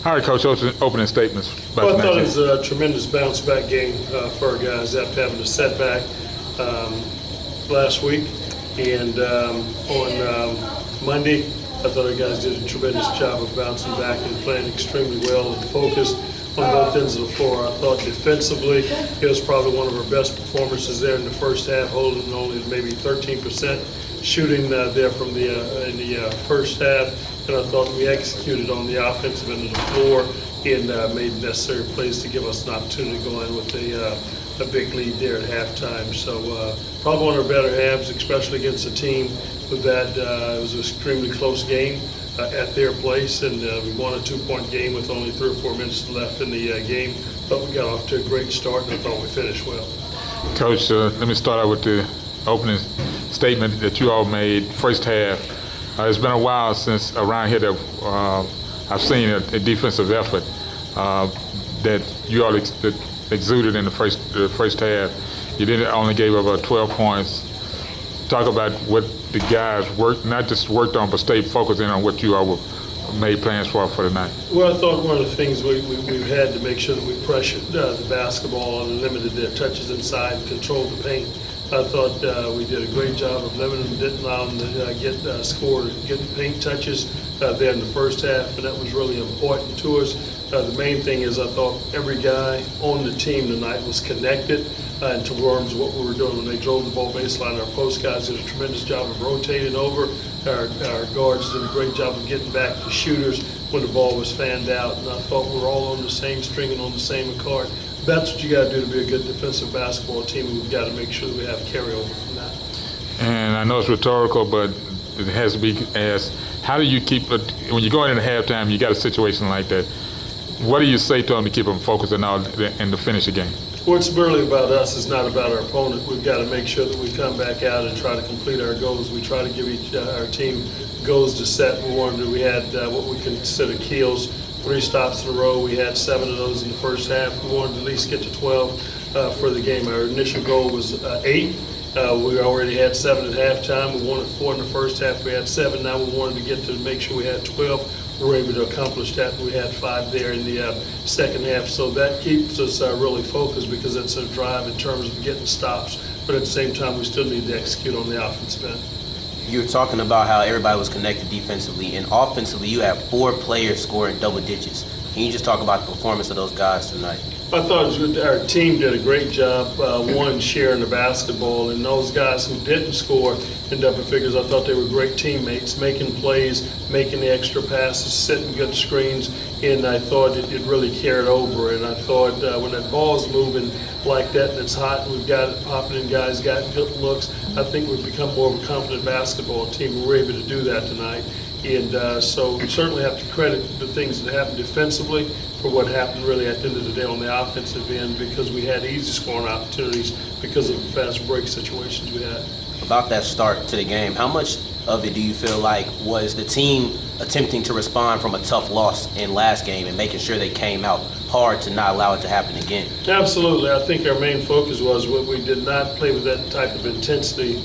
All right, Coach, opening statements. Well, I thought it was a tremendous bounce-back game for our guys after having a setback last week. And on Monday, I thought our guys did a tremendous job of bouncing back and playing extremely well and focused on both ends of the floor. I thought defensively, it was probably one of our best performances there in the first half, holding only maybe 13% shooting there from in the first half. And I thought we executed on the offensive end of the floor and made necessary plays to give us an opportunity to go in with a big lead there at halftime. So probably one of our better halves, especially against a team that it was an extremely close game at their place, and we won a 2-point game with only 3 or 4 minutes left in the game. But we got off to a great start, and I thought we finished well. Coach, let me start out with the opening statement that you all made first half. It's been a while since around here that I've seen a defensive effort that you all exuded in the first half. You only gave up about 12 points. Talk about what the guys not just worked on, but stayed focused in on what you all made plans for tonight. Well, I thought one of the things we've had to make sure that we pressured the basketball and limited their touches inside and controlled the paint. I thought we did a great job of limiting them, didn't allow them to get paint touches there in the first half, and that was really important to us. The main thing is I thought every guy on the team tonight was connected in terms of what we were doing when they drove the ball baseline. Our post guys did a tremendous job of rotating over. Our guards did a great job of getting back to shooters when the ball was fanned out, and I thought we were all on the same string and on the same accord. That's what you got to do to be a good defensive basketball team, and we've got to make sure that we have carryover from that. And I know it's rhetorical, but it has to be asked, how do you keep it, when you go into halftime, you got a situation like that, what do you say to them to keep them focused and to finish the game? What's really about us is not about our opponent. We've got to make sure that we come back out and try to complete our goals. We try to give our team goals to set. We had what we consider kills, 3 stops in a row. We had 7 of those in the first half. We wanted to at least get to 12 for the game. Our initial goal was 8. We already had 7 at halftime. We wanted 4 in the first half. We had 7. Now we wanted to get to make sure we had 12. We were able to accomplish that. We had 5 there in the second half. So that keeps us really focused because it's a drive in terms of getting stops. But at the same time, we still need to execute on the offensive end. You were talking about how everybody was connected defensively, and offensively you have 4 players scoring double digits. Can you just talk about the performance of those guys tonight? I thought our team did a great job, sharing the basketball, and those guys who didn't score in double figures, I thought they were great teammates, making plays, making the extra passes, setting good screens, and I thought it really carried over. And I thought when that ball's moving like that and it's hot and we've got it popping and guys got good looks, I think we've become more of a confident basketball team. We were able to do that tonight. And so we certainly have to credit the things that happened defensively for what happened really at the end of the day on the offensive end, because we had easy scoring opportunities because of the fast break situations we had. About that start to the game, how much of it do you feel like was the team attempting to respond from a tough loss in last game and making sure they came out hard to not allow it to happen again? Absolutely. I think our main focus was we did not play with that type of intensity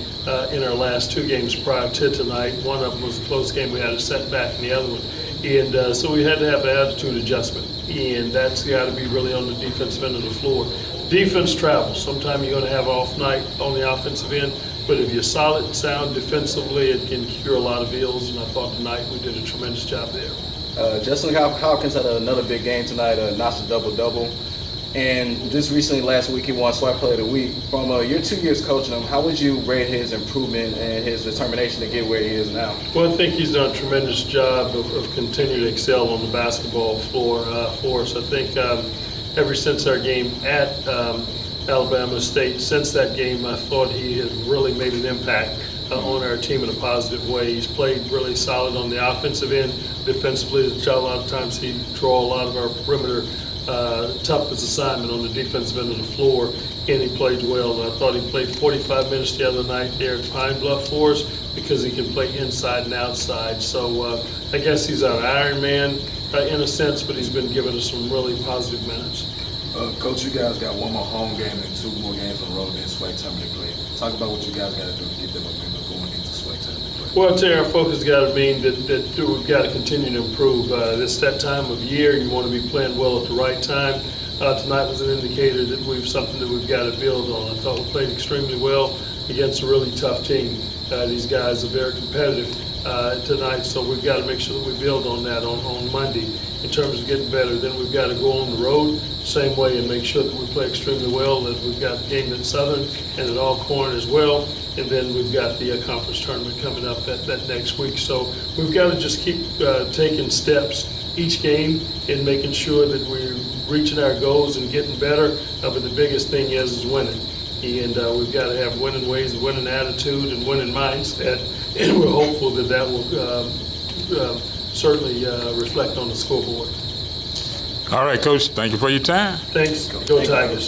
in our last 2 games prior to tonight. One of them was a close game. We had a setback in the other one. And so we had to have an attitude adjustment. And that's got to be really on the defensive end of the floor. Defense travels. Sometimes you're going to have an off night on the offensive end. But if you're solid and sound defensively, it can cure a lot of ills. And I thought tonight we did a tremendous job there. Justin Hawkins had another big game tonight, notched a double-double. And just recently, last week, he won SWAT Player of the Week. From your 2 years coaching him, how would you rate his improvement and his determination to get where he is now? Well, I think he's done a tremendous job of continuing to excel on the basketball floor for us. I think ever since our game at Alabama State, since that game, I thought he has really made an impact on our team in a positive way. He's played really solid on the offensive end. Defensively, a lot of times he draw a lot of our perimeter toughest assignment on the defensive end of the floor, and he played well. And I thought he played 45 minutes the other night there at Pine Bluff for us because he can play inside and outside. So I guess he's our Iron Man in a sense, but he's been giving us some really positive minutes. Coach, you guys got 1 more home game and 2 more games on the road in SWAC tournament play. Talk about what you guys got to do to get that momentum going into SWAC tournament play. Well, Terry, our focus has got to mean that we've got to continue to improve. This that time of year, you want to be playing well at the right time. Tonight was an indicator that something that we've got to build on. I thought we played extremely well against a really tough team. These guys are very competitive tonight, so we've got to make sure that we build on that on Monday. In terms of getting better, then we've got to go on the road same way and make sure that we play extremely well, that we've got the game at Southern and at Alcorn as well, and then we've got the conference tournament coming up that next week. So we've got to just keep taking steps each game and making sure that we're reaching our goals and getting better, but the biggest thing is winning. And we've got to have winning ways, winning attitude, and winning mindset, and we're hopeful that that will certainly reflect on the scoreboard. All right, Coach, thank you for your time. Thanks. Go Tigers.